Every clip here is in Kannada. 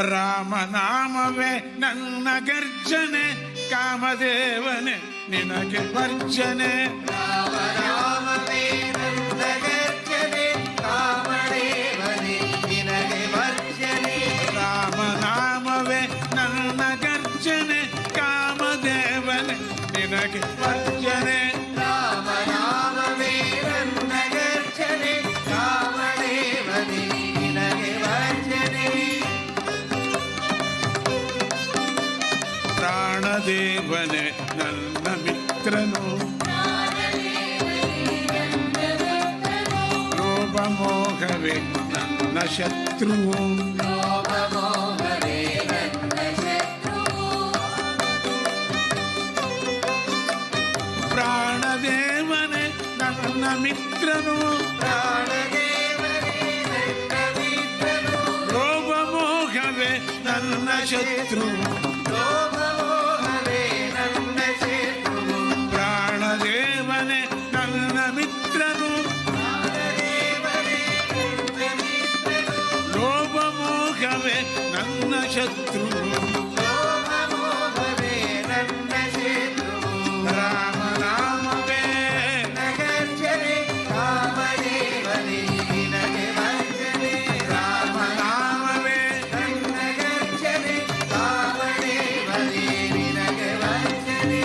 ರಾಮನಾಮವೇ ನನ್ನ ಗರ್ಜನೆ, ಕಾಮದೇವನೇ ನಿನಗೆ ವರ್ಜನೆ. ರಾಮನಾಮವೇ ನನ್ನ ಗರ್ಜನೆ, ಕಾಮದೇವನೇ ನಿನಗೆ ವರ್ಜನೆ. ರಾಮನಾಮವೇ ನನ್ನ ಗರ್ಜನೆ, ಕಾಮದೇವನೇ ನಿನಗೆ ವರ್ಜನೆ. ರಾಮನಾಮವೇ ನನ್ನ ಗರ್ಜನೆ, ಕಾಮದೇವನೇ ನಿನಗೆ ವರ್ಜನೆ. ಪ್ರಾಣದೇವನೇ ನನ್ನ ಮಿತ್ರನು, ಲೋಭಮೋಹವೇ ನನ್ನ ಶತ್ರುವು. ಪ್ರಾಣದೇವನೇ ನನ್ನ ಮಿತ್ರನು, ಲೋಭಮೋಹವೇ ನನ್ನ ಶತ್ರುವು. ಪ್ರಾಣದೇವನೇ ನನ್ನ ಮಿತ್ರನು, ಲೋಭಮೋಹವೇ ನನ್ನ ಶತ್ರುವು. ರಾಮನಾಮವೇ ಗರ್ಜನೆ, ಕಾಮದೇವನೇ ನಿನಗೆ ವರ್ಜನೆ. ರಾಮನಾಮವೇ ನನ್ನ ಗರ್ಜನೆ, ಕಾಮದೇವನೇ ನಿನಗೆ ವರ್ಜನೆ.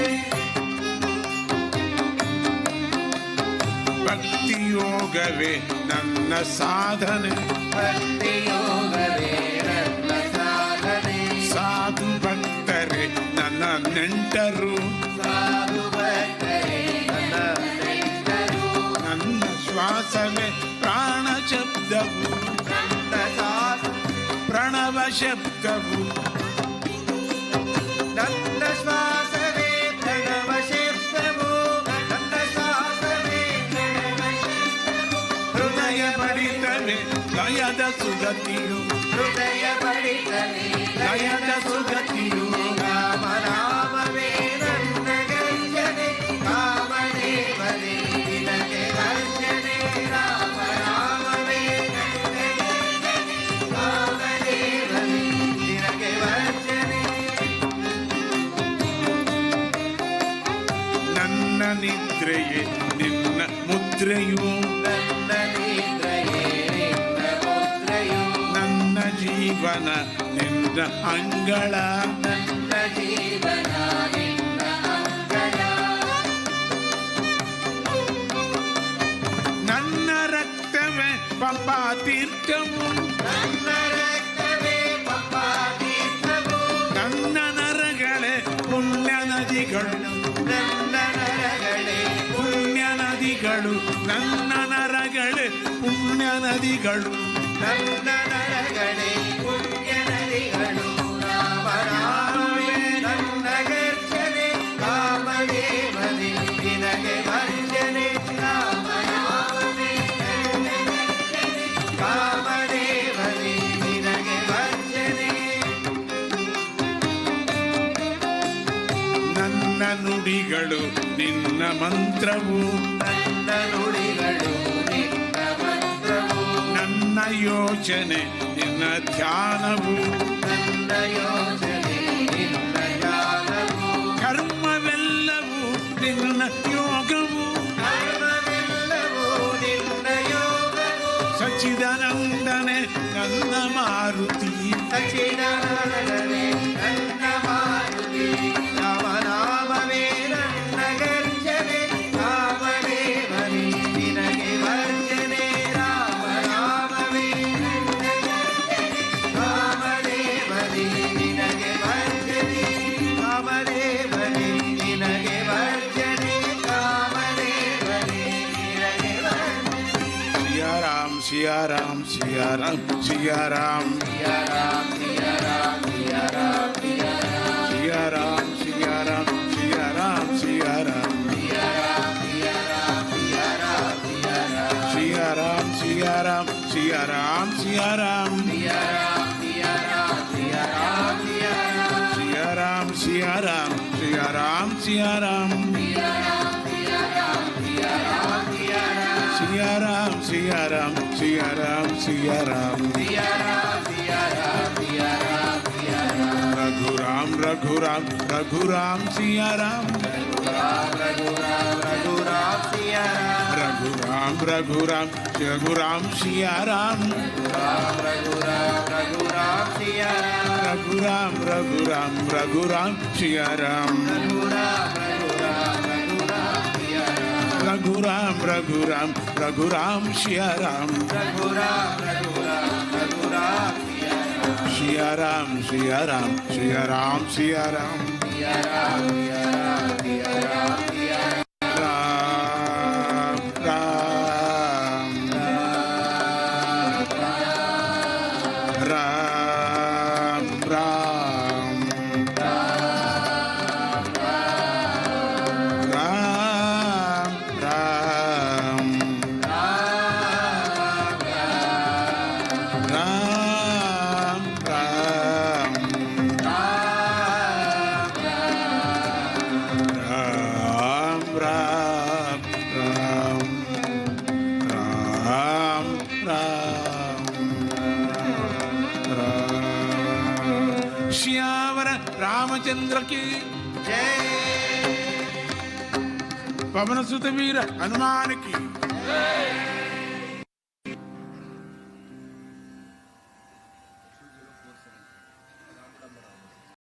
ಭಕ್ತಿಯೋಗವೇ ನನ್ನ ಸಾಧನೆ, ಭಕ್ತಿಯೋಗವೇ ನನ್ನ ಸಾಧನೆ. ಸಾಧು ಭಕ್ತರೇ ನನ್ನ ನೆಂಟರು, ಸಾಧು ಭಕ್ತರೇ ನನ್ನ ನೆಂಟರು. ನನ್ನ ಶ್ವಾಸವೇ ಪ್ರಾಣ ಶಬ್ದವು, ನನ್ನ ಶ್ವಾಸ ಪ್ರಣವ ಶಬ್ದವು. ನನ್ನ ಶ್ವಾಸವೇ ಪ್ರಣವ ಶಬ್ದವು, ನನ್ನ ಶ್ವಾಸವೇ ಪ್ರಣವ ಶಬ್ದವು. ಹೃದಯ ಬಡಿತವೇ ಲಯದ ಸುಗತಿಯು, ಹೃದಯ ಬಡಿತವೇ ಲಯದ ಸುಗತಿಯು. ರಾಮನಾಮವೇ ನನ್ನ ಗರ್ಜನೆ, ಕಾಮದೇವನೇ ನಿನಗೆ ವರ್ಜನೆ. ರಾಮನಾಮವೇ ನನ್ನ ಗರ್ಜನೆ, ಕಾಮದೇವನೇ ನಿನಗೆ ವರ್ಜನೆ. ನನ್ನ ನಿದ್ರೆಯೇ ನಿನ್ನ ಮುದ್ರೆಯು, ನನ್ನ ನಿದ್ರೆಯೇ ನಿನ್ನ ಮುದ್ರೆಯು. ನನ್ನ ಜೀವನ ನಿನ್ನ ಅಂಗಳ. ನನ್ನ ಜೀವನ ನಿನ್ನ ಅಂಗಳ. ನನ್ನ ರಕ್ತವೇ ಪಂಪಾ ತೀರ್ಥವು, ನನ್ನ ರಕ್ತವೇ ಪಂಪಾ ತೀರ್ಥವು. ನನ್ನ ನರಗಳೇ ಪುಣ್ಯ ನದಿಗಳು, ನನ್ನ ನರಗಳೇ ಪುಣ್ಯ ನದಿಗಳು. ನನ್ನ ನರಗಳೇ ಪುಣ್ಯ ನದಿಗಳು. ನನ್ನ ನರಗಳೇ ಪುಣ್ಯ ನದಿಗಳು. ರಾಮನಾಮವೇ ನನ್ನ ಗರ್ಜನೆ, ಕಾಮದೇವನೇ ನಿನಗೆ ವರ್ಜನೆ. ರಾಮನಾಮವೇ ನನ್ನ ಗರ್ಜನೆ, ಕಾಮದೇವನೇ ನಿನಗೆ ವರ್ಜನೆ. ನನ್ನ ನುಡಿಗಳು ನಿನ್ನ ಮಂತ್ರವು, ನನ್ನ ನುಡಿಗಳು ನಿನ್ನ ಮಂತ್ರವು. ನನ್ನ ಯೋಚನೆ ನಿನ್ನ ಧ್ಯಾನವು. ನನ್ನ ಯೋಚನೆ ನಿನ್ನ ಜ್ಞಾನವು. ಕರ್ಮವೆಲ್ಲವೂ ನಿನ್ನ ಯೋಗವು, ಕರ್ಮವೆಲ್ಲವೂ ನಿನ್ನ ಯೋಗವು. ಸಚ್ಚಿದಾನಂದನೆ ನನ್ನ ಮಾರುತಿ. ಸಚ್ಚಿದಾನಂದನೇ ನನ್ನ ಮಾರುತಿ. ರಾಮನಾಮವೇ ನನ್ನ ಗರ್ಜನೆ, ಕಾಮದೇವನೇ ನಿನಗೆ ವರ್ಜನೆ. ರಾಮನಾಮವೇ ನನ್ನ ಗರ್ಜನೆ, ಕಾಮದೇವನೇ ನಿನಗೆ ವರ್ಜನೆ. ಕಾಮದೇವನೇ ನಿನಗೆ ವರ್ಜನೆ, ಕಾಮದೇವನೇ ನಿನಗೆ ವರ್ಜನೆ. ಸಿಯಾ ರಾಮ್ ಸಿಯಾ ರಾಮ್ ಸಿಯಾ ರಾಮ್ ಸಿಯಾ ರಾಮ್ ಸಿಯಾ ರಾಮ್ ಸಿಯಾ ರಾಮ್ ಸಿಯಾ ರಾಮ್ ಸಿಯಾ ರಾಮ್. ಸಿಯಾ ರಾಮ್ ಸಿಯಾ ರಾಮ್ ಸಿಯಾ ರಾಮ್ ಸಿಯಾ ರಾಮ್. सिया राम सिया राम सिया राम सिया राम सिया राम सिया राम सिया राम सिया राम सिया राम सिया राम सिया राम सिया राम सिया राम सिया राम सिया राम सिया राम रघुराम रघुराम सिया राम रघुराम सिया राम रघुराम रघुराम रघुराम सिया राम रघुराम सिया राम रघुराम रघुराम रघुराम सिया राम रघुराम रघुराम रघुराम सिया राम सिया राम सिया राम सिया राम सिया राम श्यावर रामचंद्र की जय पवन सुत वीर हनुमान की